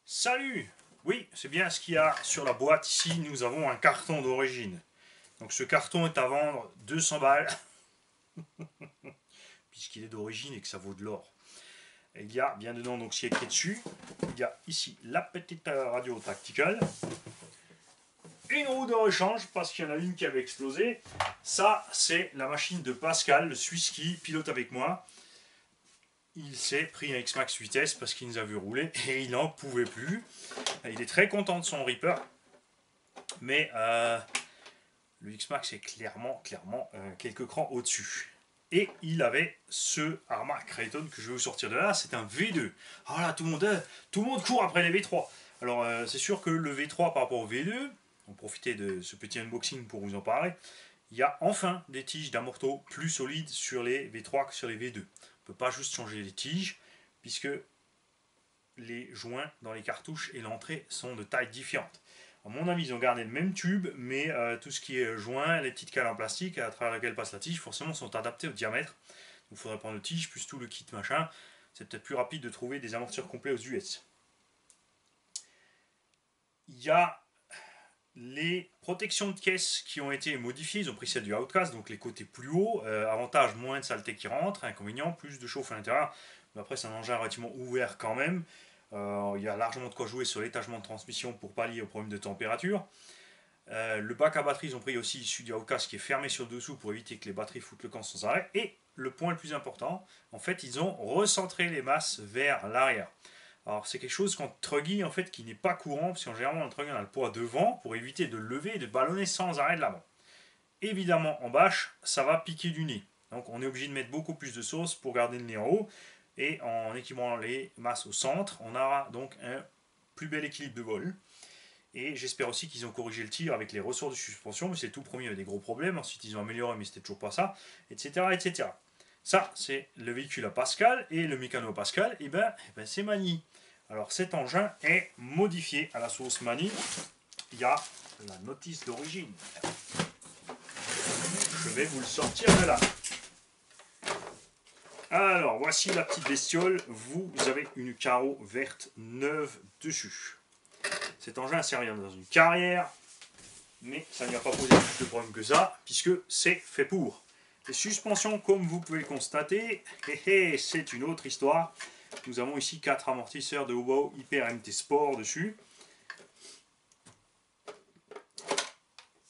Salut! Oui, c'est bien ce qu'il y a sur la boîte. Ici, nous avons un carton d'origine. Donc ce carton est à vendre 200 balles, puisqu'il est d'origine et que ça vaut de l'or. Et il y a bien dedans, donc ce qui est écrit dessus, il y a ici la petite radio tactical, une roue de rechange, parce qu'il y en a une qui avait explosé. Ça, c'est la machine de Pascal, le Suisse qui pilote avec moi. Il s'est pris un X-Max vitesse parce qu'il nous a vu rouler et il n'en pouvait plus. Il est très content de son Reaper, mais le X-Max est clairement quelques crans au-dessus. Et il avait ce Arma Kraton que je vais vous sortir de là, c'est un V2. Ah là, tout le monde court après les V3. Alors c'est sûr que le V3 par rapport au V2, on profiter de ce petit unboxing pour vous en parler, il y a enfin des tiges d'amorto plus solides sur les V3 que sur les V2. On ne peut pas juste changer les tiges, puisque les joints dans les cartouches et l'entrée sont de taille différente. À mon avis, ils ont gardé le même tube, mais tout ce qui est joint, les petites cales en plastique à travers lesquelles passe la tige, forcément sont adaptées au diamètre. Il faudrait prendre le tige plus tout le kit machin. C'est peut-être plus rapide de trouver des amortisseurs complets aux US. Il y a les protections de caisse qui ont été modifiées. Ils ont pris celle du Outcast, donc les côtés plus hauts. Avantage, moins de saleté qui rentre. Inconvénient, plus de chauffe à l'intérieur. Mais après, c'est un engin relativement ouvert quand même. Il y a largement de quoi jouer sur l'étagement de transmission pour pallier au problème de température. Le bac à batterie, ils ont pris aussi issu du Outcast qui est fermé sur le dessous pour éviter que les batteries foutent le camp sans arrêt. Et le point le plus important, en fait, ils ont recentré les masses vers l'arrière. Alors c'est quelque chose qu'en truggy en fait qui n'est pas courant, parce qu'en général, le truggy on a le poids devant pour éviter de lever et de ballonner sans arrêt de l'avant. Évidemment, en bâche, ça va piquer du nez. Donc on est obligé de mettre beaucoup plus de sauce pour garder le nez en haut. Et en équipant les masses au centre, on aura donc un plus bel équilibre de vol. Et j'espère aussi qu'ils ont corrigé le tir avec les ressorts de suspension, mais c'est tout premier, il y avait des gros problèmes. Ensuite, ils ont amélioré, mais c'était toujours pas ça, etc. etc. Ça, c'est le véhicule à Pascal, et le mécano à Pascal, c'est Mani. Alors, cet engin est modifié à la sauce Mani. Il y a la notice d'origine. Je vais vous le sortir de là. Alors, voici la petite bestiole. Vous avez une carreau verte neuve dessus. Cet engin sert dans une carrière, mais ça n'y a pas posé plus de problème que ça, puisque c'est fait pour. Les suspensions, comme vous pouvez le constater, c'est une autre histoire. Nous avons ici 4 amortisseurs de Hobo Hyper MT Sport dessus.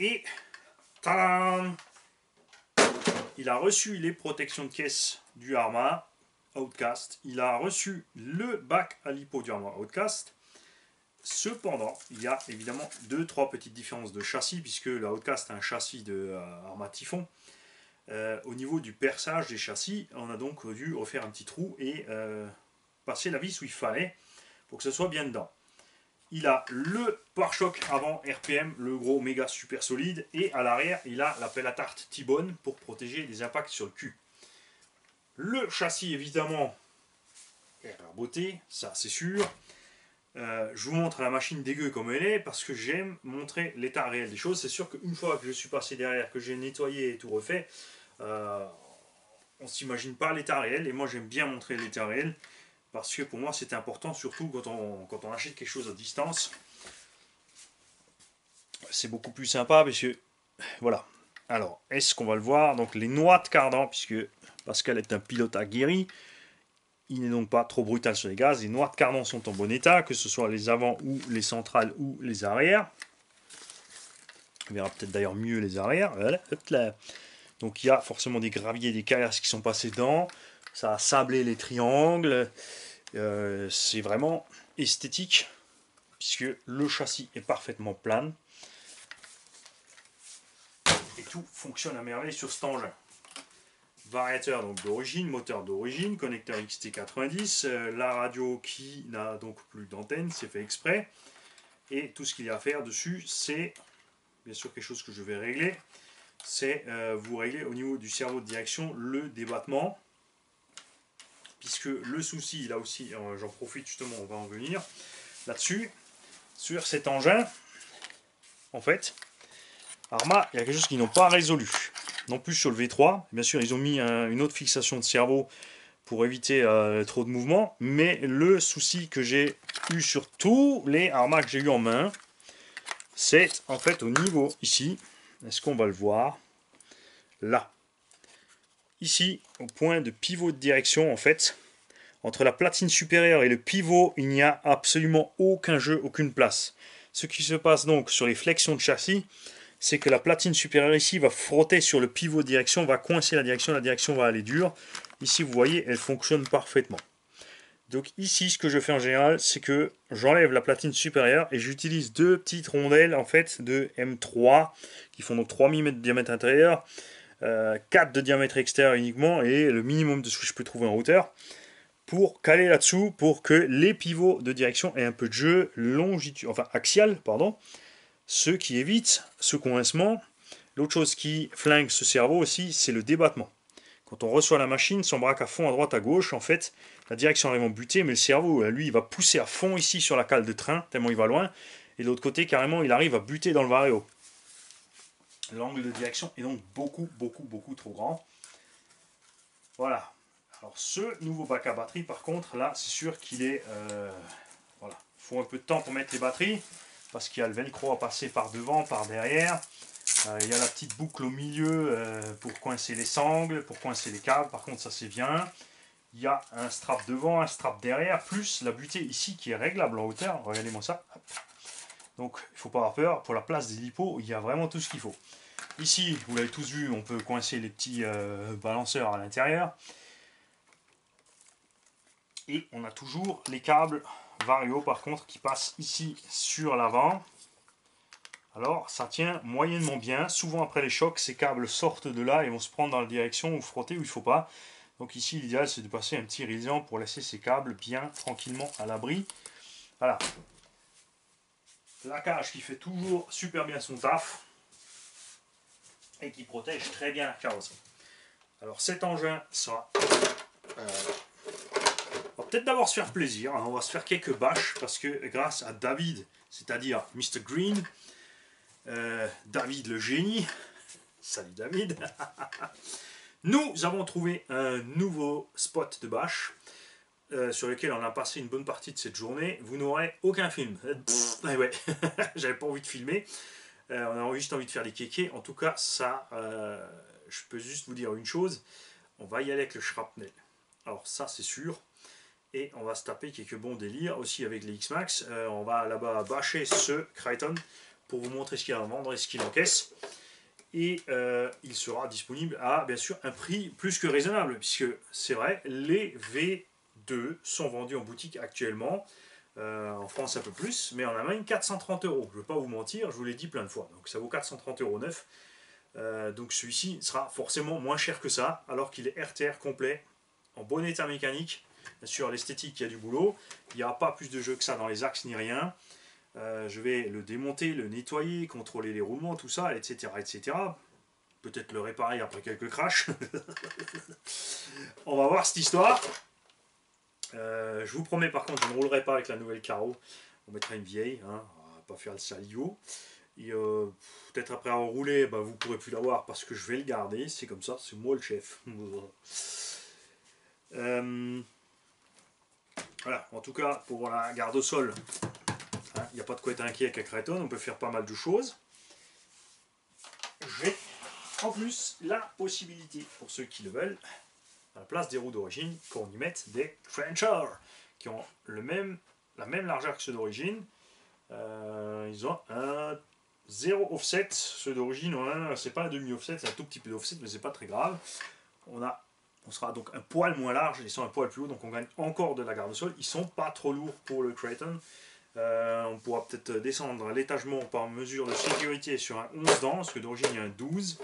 Et tadam, il a reçu les protections de caisse du Arma Outcast. Il a reçu le bac à lipo du Arma Outcast. Cependant, il y a évidemment 2-3 petites différences de châssis, puisque le Outcast a un châssis de Arma Typhon. Au niveau du perçage des châssis, on a donc dû refaire un petit trou et passer la vis où il fallait pour que ce soit bien dedans. Il a le pare-choc avant RPM, le gros méga super solide, et à l'arrière, il a la pelle à tarte T-Bone pour protéger les impacts sur le cul. Le châssis, évidemment, est raboté, ça c'est sûr. Je vous montre la machine dégueu comme elle est parce que j'aime montrer l'état réel des choses. C'est sûr qu'une fois que je suis passé derrière, que j'ai nettoyé et tout refait, on ne s'imagine pas l'état réel. Et moi j'aime bien montrer l'état réel parce que pour moi c'est important, surtout quand on achète quelque chose à distance. C'est beaucoup plus sympa parce que voilà. Alors, est-ce qu'on va le voir? Donc les noix de cardan, puisque Pascal est un pilote aguerri. Il n'est donc pas trop brutal sur les gaz. Les noix de cardan sont en bon état, que ce soit les avant ou les centrales ou les arrières. On verra peut-être d'ailleurs mieux les arrières. Voilà, hop là. Donc il y a forcément des graviers, des caillasses qui sont passés dedans. Ça a sablé les triangles. C'est vraiment esthétique, puisque le châssis est parfaitement plane. Et tout fonctionne à merveille sur cet engin. Variateur donc d'origine, moteur d'origine, connecteur XT90, la radio qui n'a donc plus d'antenne, c'est fait exprès. Et tout ce qu'il y a à faire dessus, c'est bien sûr quelque chose que je vais régler. C'est vous régler au niveau du cerveau de direction le débattement. Puisque le souci, là aussi, j'en profite justement, on va en venir là-dessus. Sur cet engin, en fait, Arma, il y a quelque chose qu'ils n'ont pas résolu. Non plus sur le V3. Bien sûr, ils ont mis une autre fixation de cerveau pour éviter trop de mouvement. Mais le souci que j'ai eu sur tous les Arrma que j'ai eu en main, c'est en fait au niveau ici. Est-ce qu'on va le voir? Là. Ici, au point de pivot de direction, en fait, entre la platine supérieure et le pivot, il n'y a absolument aucun jeu, aucune place. Ce qui se passe donc sur les flexions de châssis, c'est que la platine supérieure ici va frotter sur le pivot de direction, va coincer la direction va aller dure. Ici, vous voyez, elle fonctionne parfaitement. Donc ici, ce que je fais en général, c'est que j'enlève la platine supérieure et j'utilise deux petites rondelles en fait de M3 qui font donc 3 mm de diamètre intérieur, 4 de diamètre extérieur uniquement et le minimum de ce que je peux trouver en hauteur pour caler là-dessous pour que les pivots de direction aient un peu de jeu axial, pardon, ce qui évite ce coincement. L'autre chose qui flingue ce cerveau aussi, c'est le débattement. Quand on reçoit la machine, son braque à fond à droite à gauche, en fait, la direction arrive en butée, mais le cerveau, lui, il va pousser à fond ici sur la cale de train, tellement il va loin, et de l'autre côté, carrément, il arrive à buter dans le vario. L'angle de direction est donc beaucoup trop grand. Voilà. Alors ce nouveau bac à batterie, par contre, là, c'est sûr qu'il est... voilà. Il faut un peu de temps pour mettre les batteries, parce qu'il y a le velcro à passer par devant, par derrière. Il y a la petite boucle au milieu pour coincer les sangles, pour coincer les câbles. Par contre, ça c'est bien. Il y a un strap devant, un strap derrière, plus la butée ici qui est réglable en hauteur. Regardez-moi ça. Donc, il ne faut pas avoir peur. Pour la place des lipots, il y a vraiment tout ce qu'il faut. Ici, vous l'avez tous vu, on peut coincer les petits balanceurs à l'intérieur. Et on a toujours les câbles Vario, par contre, qui passent ici sur l'avant. Alors, ça tient moyennement bien. Souvent, après les chocs, ces câbles sortent de là et vont se prendre dans la direction ou frotter où il ne faut pas. Donc ici, l'idéal, c'est de passer un petit résistant pour laisser ces câbles bien tranquillement à l'abri. Voilà. La cage qui fait toujours super bien son taf et qui protège très bien la carrosserie. Alors, cet engin sera... on va peut-être d'abord se faire plaisir. On va se faire quelques bâches parce que grâce à David, c'est-à-dire Mr. Green, David le génie, salut David, nous avons trouvé un nouveau spot de bâche sur lequel on a passé une bonne partie de cette journée. Vous n'aurez aucun film. Ouais, j'avais pas envie de filmer. On a juste envie de faire des kékés. En tout cas, ça, je peux juste vous dire une chose. On va y aller avec le shrapnel. Alors ça, c'est sûr. Et on va se taper quelques bons délires aussi avec les X-Max. On va là-bas bâcher ce Crichton pour vous montrer ce qu'il y a à vendre et ce qu'il encaisse. Et il sera disponible à, bien sûr, un prix plus que raisonnable, puisque c'est vrai, les V2 sont vendus en boutique actuellement, en France un peu plus, mais en Allemagne 430 €. Je ne vais pas vous mentir, je vous l'ai dit plein de fois, donc ça vaut 430 € neuf. Donc celui-ci sera forcément moins cher que ça, alors qu'il est RTR complet, en bon état mécanique. Bien sûr, l'esthétique, il y a du boulot, il n'y aura pas plus de jeu que ça dans les axes ni rien. Je vais le démonter, le nettoyer, contrôler les roulements, tout ça, etc. etc. Peut-être le réparer après quelques crashs. On va voir cette histoire. Je vous promets par contre, je ne roulerai pas avec la nouvelle carreau. On mettra une vieille, hein, on va pas faire le saligo. Et peut-être après avoir roulé, bah, vous ne pourrez plus l'avoir parce que je vais le garder. C'est comme ça, c'est moi le chef. Voilà, en tout cas, pour la garde au sol, il n'y a pas de quoi être inquiet avec la Crichton, on peut faire pas mal de choses. J'ai en plus la possibilité, pour ceux qui le veulent, à la place des roues d'origine, qu'on y mette des trenchers qui ont la même largeur que ceux d'origine. Ils ont un 0 offset, ceux d'origine, c'est pas un demi-offset, c'est un tout petit peu d'offset, mais c'est pas très grave. On sera donc un poil moins large, ils sont un poil plus haut, donc on gagne encore de la garde au sol. Ils sont pas trop lourds pour le Crichton. On pourra peut-être descendre l'étagement par mesure de sécurité sur un 11 dents, parce que d'origine il y a un 12.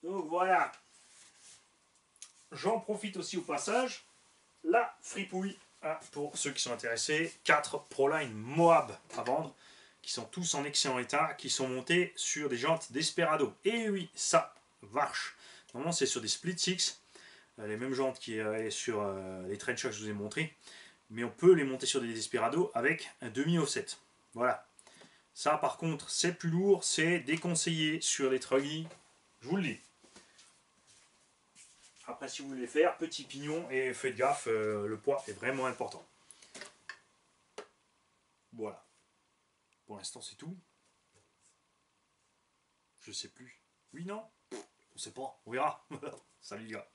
Donc voilà. J'en profite aussi au passage. La fripouille, pour ceux qui sont intéressés, 4 Proline Moab à vendre, qui sont tous en excellent état, qui sont montés sur des jantes Desperado. Et oui, ça marche. Normalement c'est sur des Split Six, les mêmes jantes qui est sur les trenchers que je vous ai montré. Mais on peut les monter sur des Desperado avec un demi-offset. Voilà. Ça par contre c'est plus lourd, c'est déconseillé sur les truggy, je vous le dis. Après, si vous voulez faire, petit pignon, et faites gaffe, le poids est vraiment important. Voilà. Pour l'instant, c'est tout. Je sais plus. Oui, non? On sait pas. On verra. Salut les gars.